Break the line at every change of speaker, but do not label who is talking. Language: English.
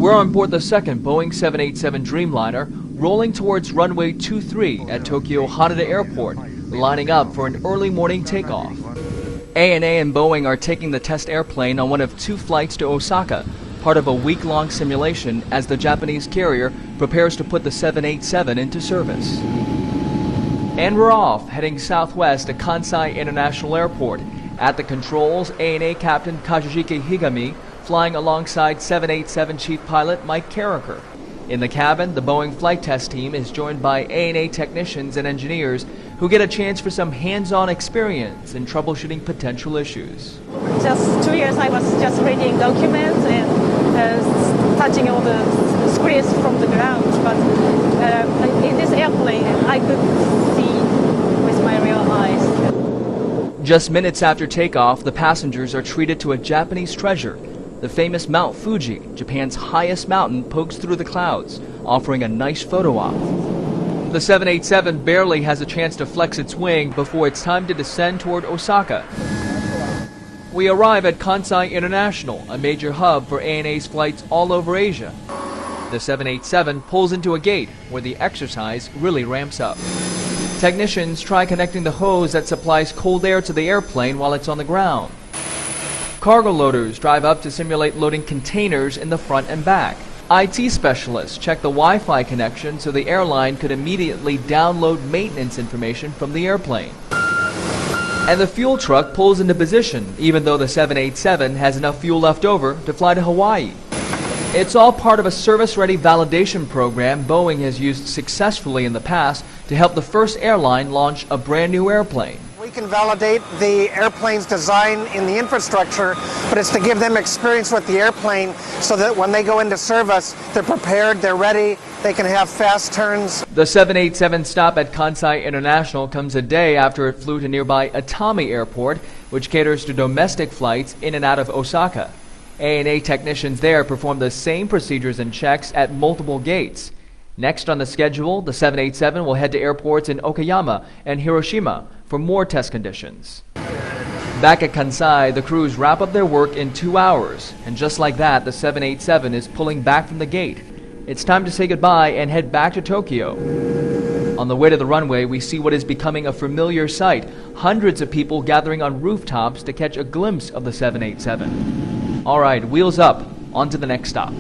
We're on board the second Boeing 787 Dreamliner, rolling towards runway 23 at Tokyo Haneda Airport, lining up for an early morning takeoff. ANA and Boeing are taking the test airplane on one of two flights to Osaka, part of a week-long simulation as the Japanese carrier prepares to put the 787 into service. And we're off, heading southwest to Kansai International Airport. At the controls, ANA Captain Kajujike Higami, flying alongside 787 Chief Pilot Mike Carricker. In the cabin, the Boeing flight test team is joined by ANA technicians and engineers who get a chance for some hands-on experience in troubleshooting potential issues.
Just 2 years I was just reading documents and touching all the screens from the ground, but in this airplane I could see with my real eyes.
Just minutes after takeoff, the passengers are treated to a Japanese treasure. The famous Mount Fuji, Japan's highest mountain, pokes through the clouds, offering a nice photo op. The 787 barely has a chance to flex its wing before it's time to descend toward Osaka. We arrive at Kansai International, a major hub for ANA's flights all over Asia. The 787 pulls into a gate where the exercise really ramps up. Technicians try connecting the hose that supplies cold air to the airplane while it's on the ground. Cargo loaders drive up to simulate loading containers in the front and back. IT specialists check the Wi-Fi connection so the airline could immediately download maintenance information from the airplane. And the fuel truck pulls into position, even though the 787 has enough fuel left over to fly to Hawaii. It's all part of a service-ready validation program Boeing has used successfully in the past to help the first airline launch a brand new airplane.
We can validate the airplane's design in the infrastructure, but it's to give them experience with the airplane so that when they go into service, they're prepared, they're ready, they can have fast turns.
The 787 stop at Kansai International comes a day after it flew to nearby Atami Airport, which caters to domestic flights in and out of Osaka. ANA technicians there perform the same procedures and checks at multiple gates. Next on the schedule, the 787 will head to airports in Okayama and Hiroshima for more test conditions. Back at Kansai, the crews wrap up their work in 2 hours, and just like that, the 787 is pulling back from the gate. It's time to say goodbye and head back to Tokyo. On the way to the runway, we see what is becoming a familiar sight: hundreds of people gathering on rooftops to catch a glimpse of the 787. All right, wheels up, on to the next stop.